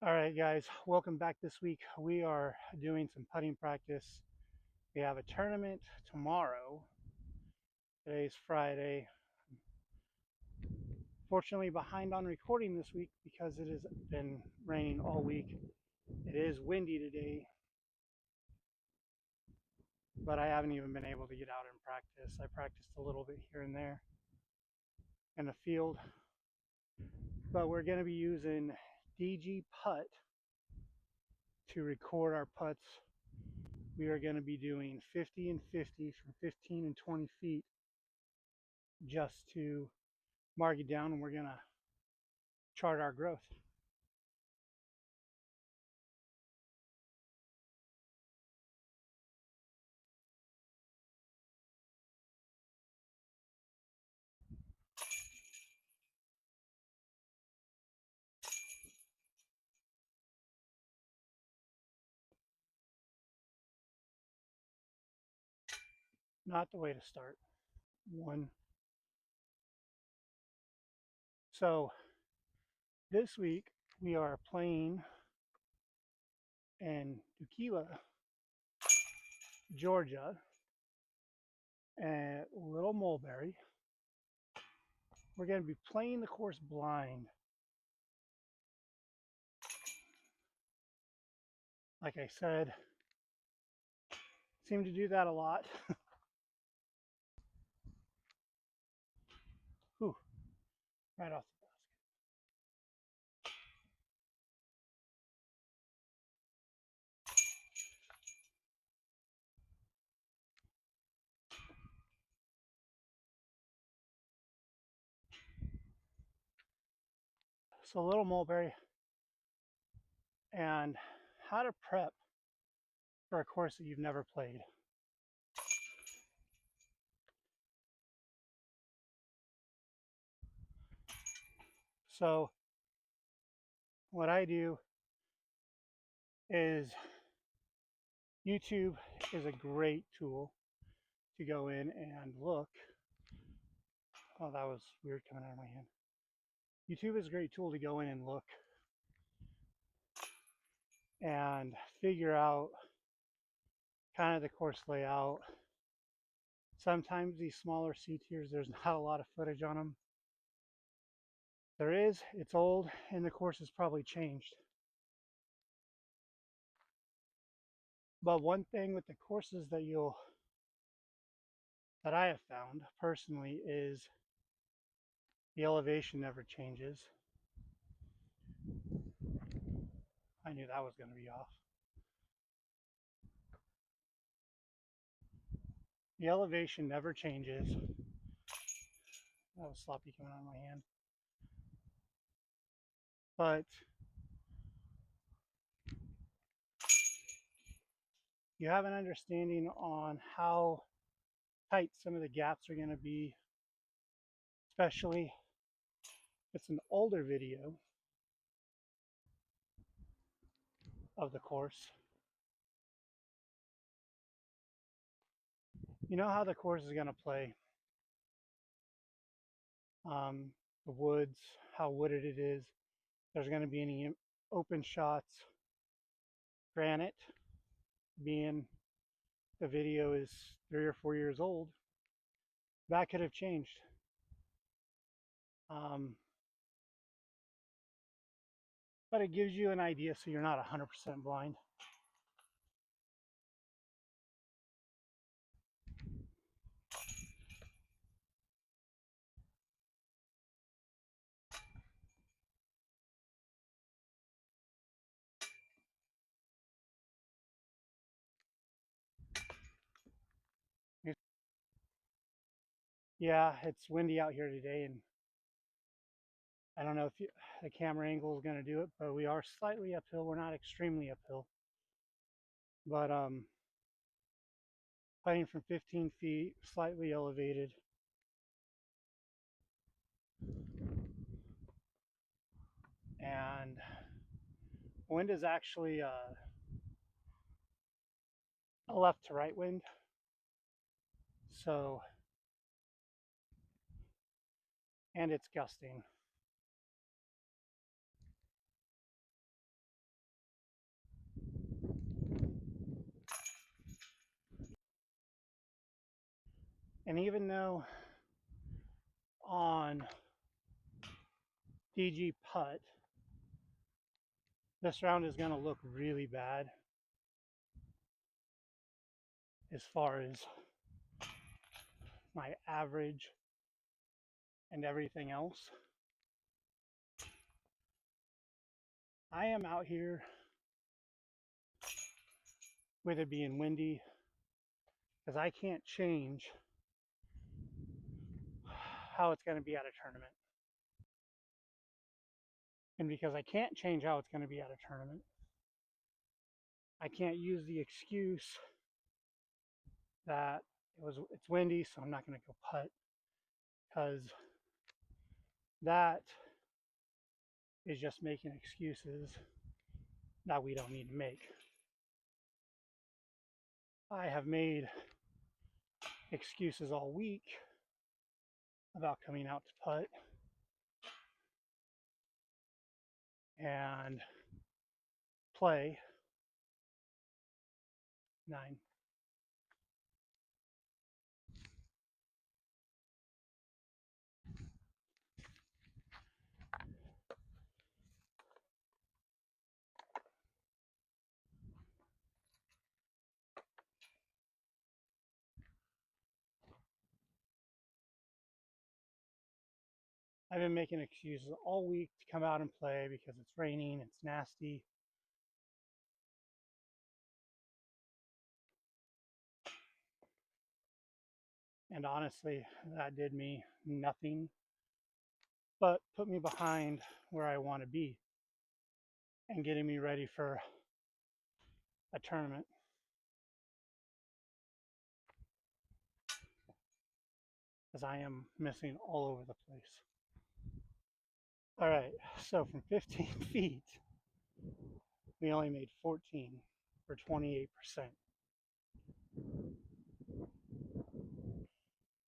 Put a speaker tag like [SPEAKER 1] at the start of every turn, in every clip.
[SPEAKER 1] All right, guys, welcome back this week. We are doing some putting practice. We have a tournament tomorrow. Today's Friday. Fortunately, behind on recording this week because it has been raining all week. It is windy today, but I haven't even been able to get out and practice. I practiced a little bit here and there in the field, but we're going to be using DG Putt to record our putts. We are going to be doing 50 and 50 from 15 and 20 feet just to mark it down, and we're going to chart our growth. Not the way to start. One. So this week we are playing in Tequila, Georgia, at Little Mulberry. We're going to be playing the course blind. Like I said, seem to do that a lot. Whew, right off the basket. So Little Mulberry, and how to prep for a course that you've never played. So what I do is YouTube is a great tool to go in and look. Oh, that was weird coming out of my hand. YouTube is a great tool to go in and look and figure out kind of the course layout. Sometimes these smaller C tiers, there's not a lot of footage on them. There is, it's old, and the course has probably changed. But one thing with the courses that I have found personally is the elevation never changes. I knew that was going to be off. The elevation never changes. That was sloppy coming out of my hand. But you have an understanding on how tight some of the gaps are going to be, especially if it's an older video of the course. You know how the course is going to play. The woods, how wooded it is. There's going to be any open shots. Granted, being the video is 3 or 4 years old, that could have changed. But it gives you an idea so you're not 100% blind. Yeah, it's windy out here today, and I don't know if the camera angle is going to do it, but we are slightly uphill. We're not extremely uphill. But putting from 15 feet, slightly elevated. And wind is actually a left to right wind. So, and it's gusting. And even though on DG putt, this round is going to look really bad as far as my average and everything else. I am out here with it being windy because I can't change how it's going to be at a tournament. And because I can't change how it's going to be at a tournament, I can't use the excuse that it's windy, so I'm not going to go putt, because that is just making excuses that we don't need to make. I have made excuses all week about coming out to putt and play 9. I've been making excuses all week to come out and play because it's raining, it's nasty. And honestly, that did me nothing but put me behind where I want to be and getting me ready for a tournament. Because I am missing all over the place. All right, so from 15 feet, we only made 14 for 28%.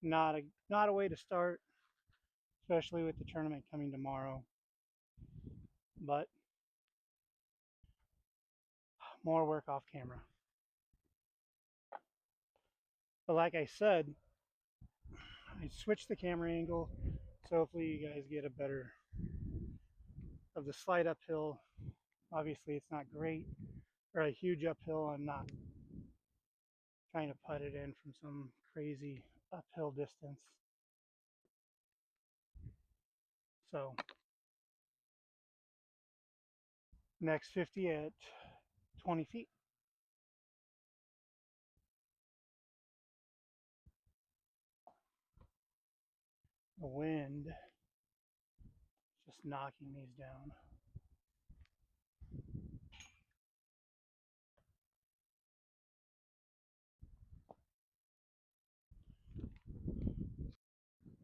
[SPEAKER 1] Not a way to start, especially with the tournament coming tomorrow. But more work off camera. But like I said, I switched the camera angle, so hopefully you guys get a better of the slight uphill. Obviously it's not great, or a huge uphill. I'm not trying to putt it in from some crazy uphill distance. So next 50 at 20 feet. The wind just knocking these down.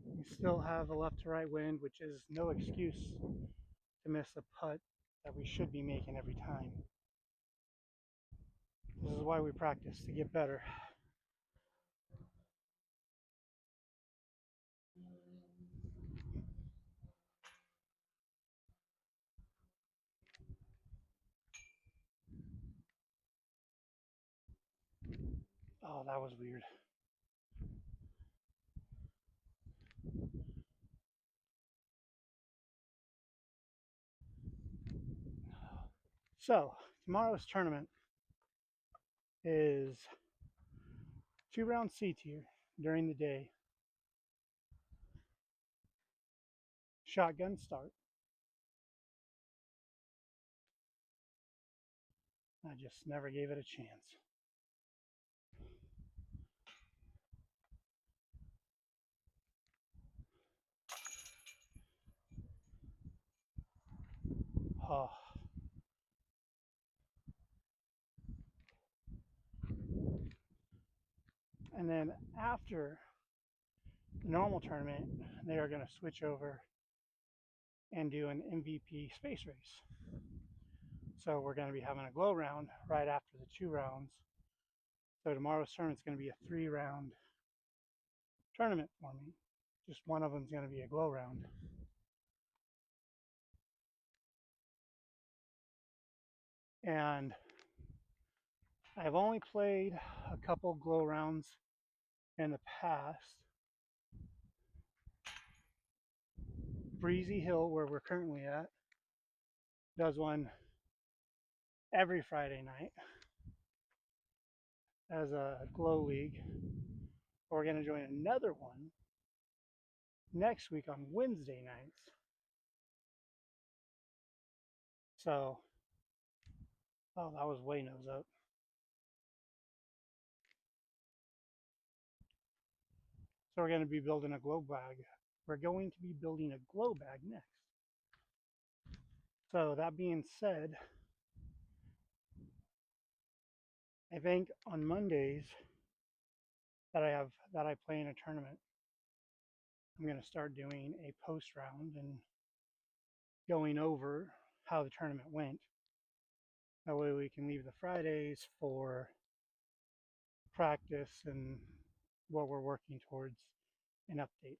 [SPEAKER 1] We still have a left to right wind, which is no excuse to miss a putt that we should be making every time. This is why we practice, to get better. Oh, that was weird. So, tomorrow's tournament is 2-round C tier during the day. Shotgun start. I just never gave it a chance. Oh. And then after the normal tournament, they are going to switch over and do an MVP space race. So we're going to be having a glow round right after the 2 rounds. So tomorrow's tournament is going to be a 3-round tournament for me. Just one of them is going to be a glow round. And I've only played a couple glow rounds in the past, Breezy Hill, where we're currently at, does one every Friday night as a glow league. We're going to join another one next week on Wednesday nights. So, oh, that was way nose up. So we're going to be building a glow bag. We're going to be building a glow bag next. So that being said, I think on Mondays that I play in a tournament, I'm going to start doing a post round and going over how the tournament went. That way we can leave the Fridays for practice and what we're working towards in updates.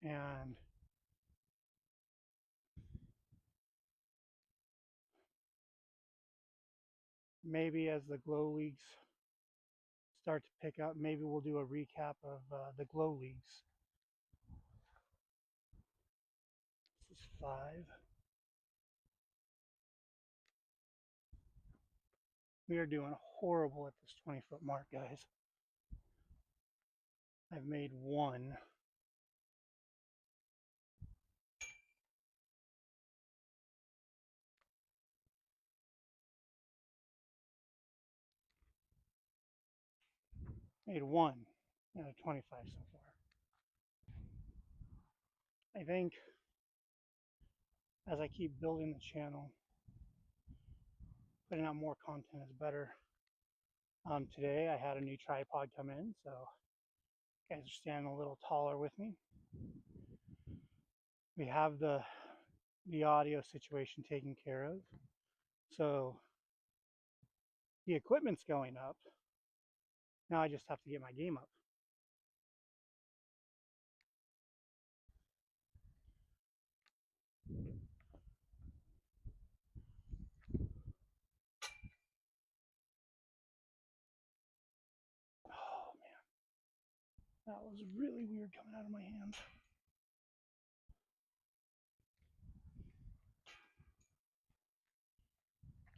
[SPEAKER 1] And maybe as the glow leagues start to pick up, maybe we'll do a recap of the glow leagues. This is 5. We are doing horrible at this 20-foot mark, guys. I've made one. Made one out of 25 so far. I think as I keep building the channel, putting out more content is better. Today I had a new tripod come in, so you guys are standing a little taller with me. We have the audio situation taken care of, so the equipment's going up. Now I just have to get my game up. Oh man, that was really weird coming out of my hands.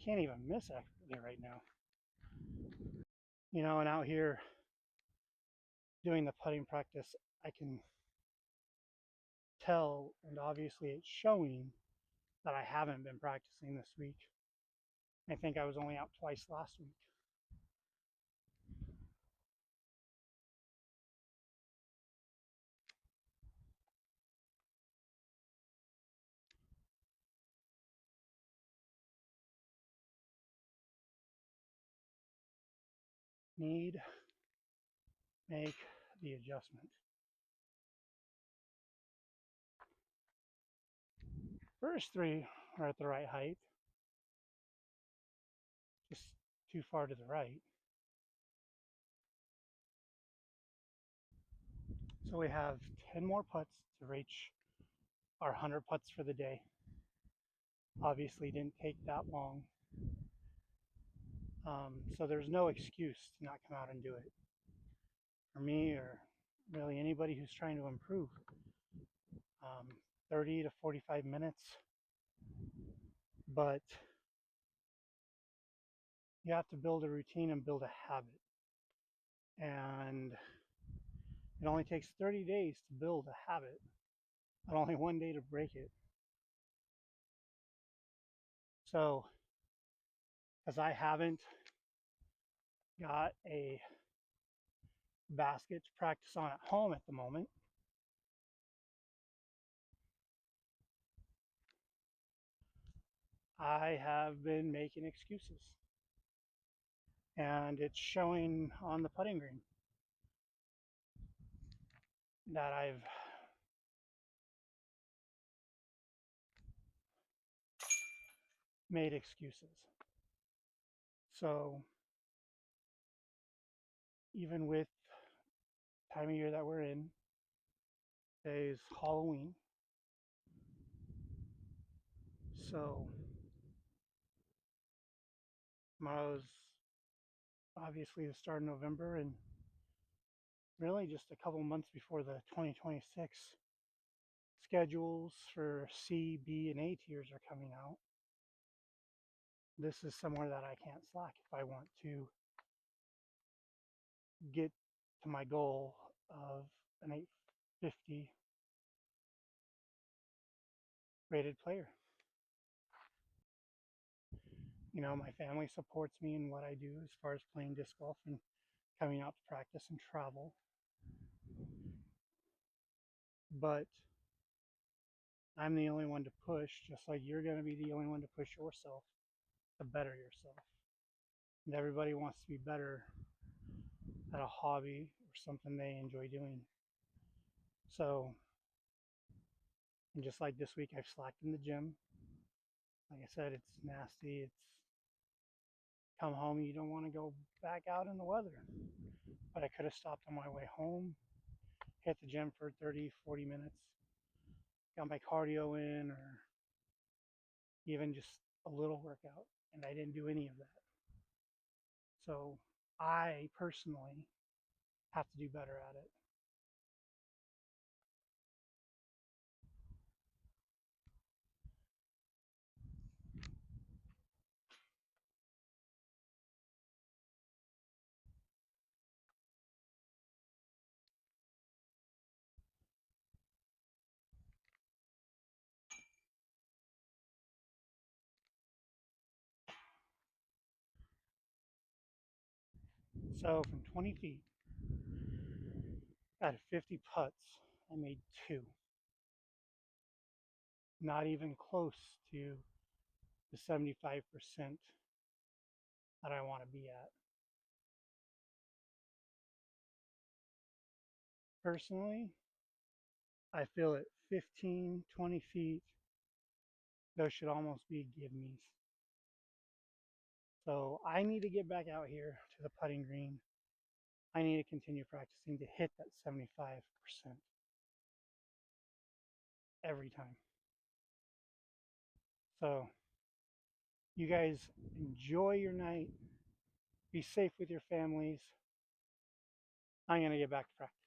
[SPEAKER 1] Can't even miss accurately right now. You know, and out here doing the putting practice, I can tell, and obviously it's showing that I haven't been practicing this week. I think I was only out twice last week. Need make the adjustment. First 3 are at the right height, just too far to the right. So we have 10 more putts to reach our 100 putts for the day. Obviously didn't take that long. So there's no excuse to not come out and do it. For me, or really anybody who's trying to improve. 30 to 45 minutes, but you have to build a routine and build a habit. And it only takes 30 days to build a habit, and only 1 day to break it. So, as I haven't got a basket to practice on at home at the moment, I have been making excuses. And it's showing on the putting green that I've made excuses. So even with the time of year that we're in, today's Halloween. So tomorrow's obviously the start of November, and really just a couple months before the 2026 schedules for C, B, and A tiers are coming out. This is somewhere that I can't slack if I want to get to my goal of an 850 rated player. My family supports me in what I do as far as playing disc golf and coming out to practice and travel. But I'm the only one to push, just like you're going to be the only one to push yourself to better yourself. And everybody wants to be better at a hobby or something they enjoy doing. So, and just like this week, I've slacked in the gym. Like I said, it's nasty. It's come home, you don't want to go back out in the weather. But I could have stopped on my way home, hit the gym for 30, 40 minutes, got my cardio in, or even just a little workout. And I didn't do any of that. So I personally have to do better at it. So from 20 feet, out of 50 putts, I made two. Not even close to the 75% that I want to be at. Personally, I feel at 15, 20 feet, those should almost be give me's. So I need to get back out here to the putting green. I need to continue practicing to hit that 75% every time. So you guys enjoy your night. Be safe with your families. I'm going to get back to practice.